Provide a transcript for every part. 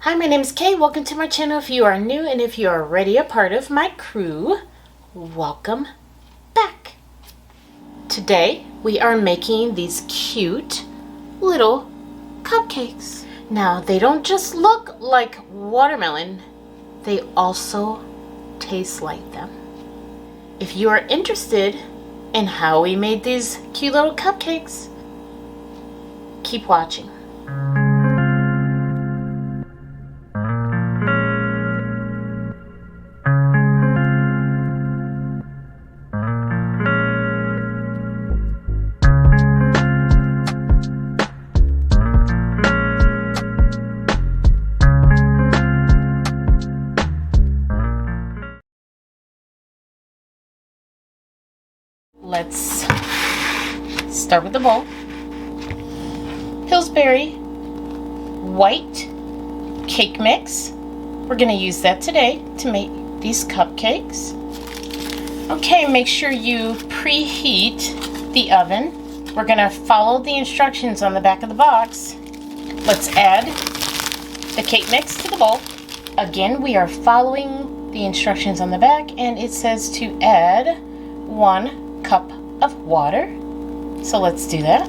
Hi, my name is Kay. Welcome to my channel. If you are new and if you are already a part of my crew, welcome back. Today we are making these cute little cupcakes. Now they don't just look like watermelon, they also taste like them. If you are interested in how we made these cute little cupcakes, keep watching. Let's start with the bowl. Pillsbury white cake mix. We're going to use that today to make these cupcakes. Okay, make sure you preheat the oven. We're going to follow the instructions on the back of the box. Let's add the cake mix to the bowl. Again, we are following the instructions on the back, and it says to add 1 cup of water. So let's do that.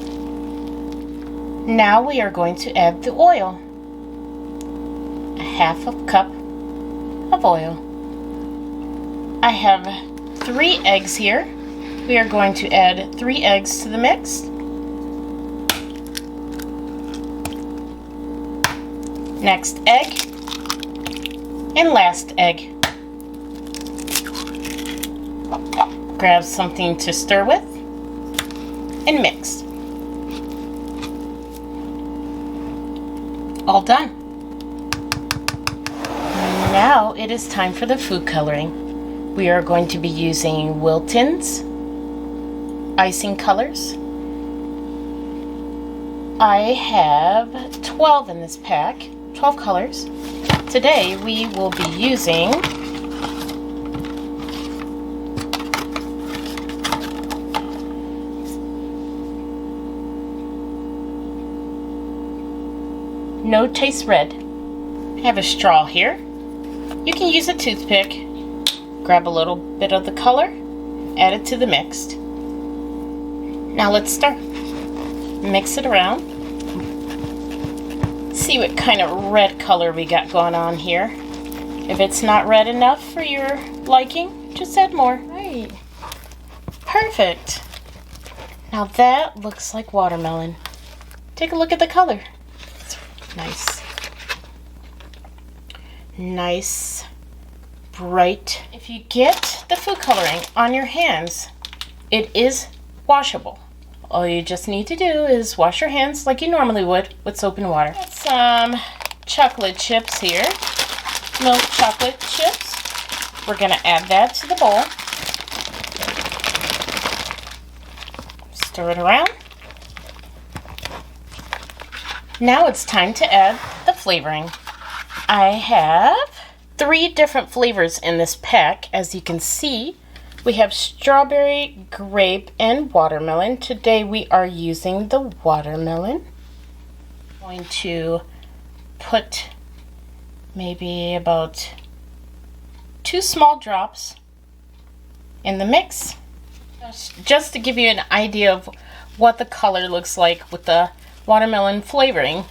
Now we are going to add the oil. A half a cup of oil. I have 3 eggs here. We are going to add 3 eggs to the mix. Next egg. And last egg. Grab something to stir with and mix. All done. Now it is time for the food coloring. We are going to be using Wilton's icing colors. I have 12 in this pack, 12 colors. Today we will be using No Taste Red. I have a straw here. You can use a toothpick. Grab a little bit of the color, add it to the mix. Now let's start. Mix it around. See what kind of red color we got going on here. If it's not red enough for your liking, just add more. Right. Perfect. Now that looks like watermelon. Take a look at the color. Nice. Nice, bright. If you get the food coloring on your hands, it is washable. All you just need to do is wash your hands like you normally would with soap and water. Got some chocolate chips here, milk chocolate chips. We're gonna add that to the bowl. Stir it around. Now it's time to add the flavoring. I have 3 different flavors in this pack. As you can see, we have strawberry, grape, and watermelon. Today we are using the watermelon. I'm going to put maybe about 2 small drops in the mix. Just to give you an idea of what the color looks like with the watermelon flavoring.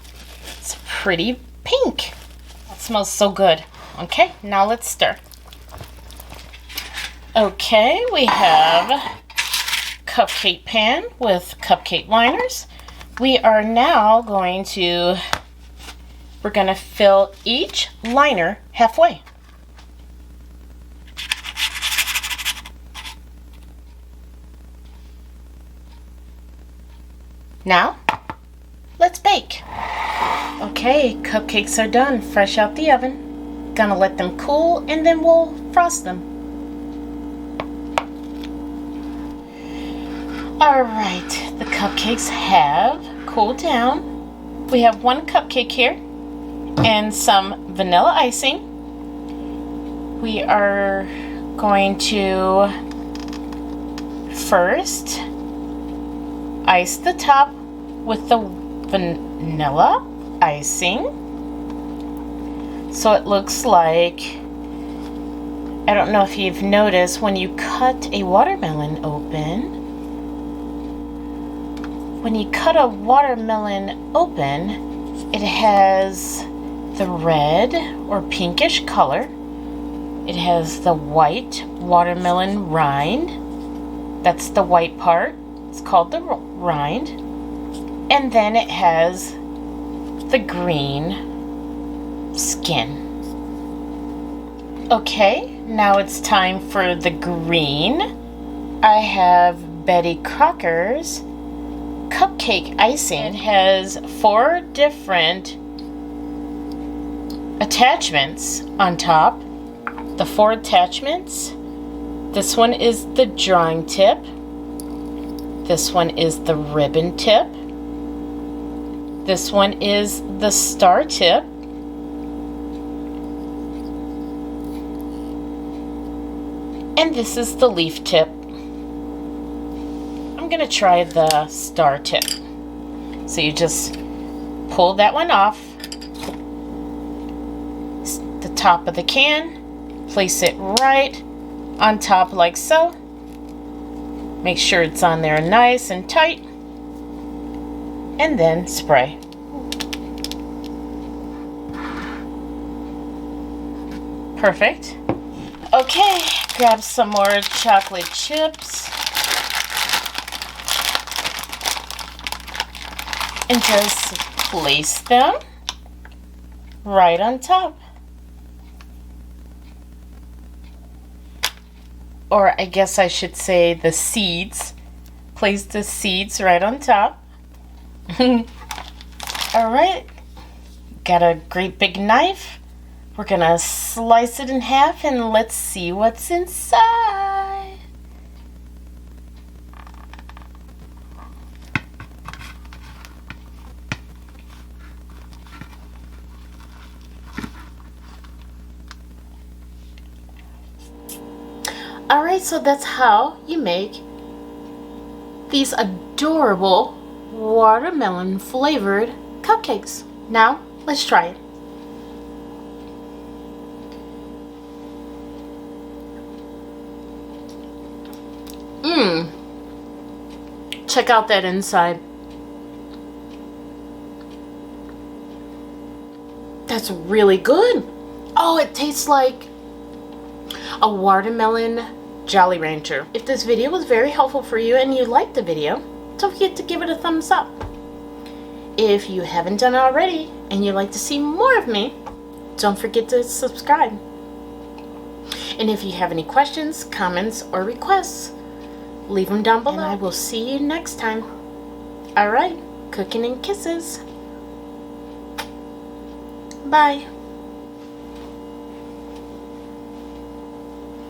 It's pretty pink. That smells so good. Okay, now let's stir. Okay, we have cupcake pan with cupcake liners. We are now going to fill each liner halfway. Now let's bake. Okay, cupcakes are done, fresh out the oven. Gonna let them cool and then we'll frost them. Alright, the cupcakes have cooled down. We have 1 cupcake here and some vanilla icing. We are going to first ice the top with the vanilla icing. So it looks like, I don't know if you've noticed, when you cut a watermelon open, it has the red or pinkish color. It has the white watermelon rind. That's the white part. It's called the rind. And then it has the green skin. Okay, now it's time for the green. I have Betty Crocker's cupcake icing. It has 4 different attachments on top. The 4 attachments. This one is the drawing tip. This one is the ribbon tip. This one is the star tip. And this is the leaf tip. I'm gonna try the star tip. So you just pull that one off the top of the can, place it right on top like so. Make sure it's on there nice and tight, and then spray. Perfect. Okay, grab some more chocolate chips and just place them right on top. Or I guess I should say the seeds. Place the seeds right on top. Alright, got a great big knife. We're gonna slice it in half and let's see what's inside. Alright, so that's how you make these adorable watermelon flavored cupcakes. Now, let's try it. Check out that inside. That's really good. Oh, it tastes like a watermelon Jolly Rancher. If this video was very helpful for you and you liked the video, don't forget to give it a thumbs up. If you haven't done it already and you'd like to see more of me, don't forget to subscribe. And if you have any questions, comments, or requests, leave them down below. And I will see you next time. Alright, cooking and kisses. Bye.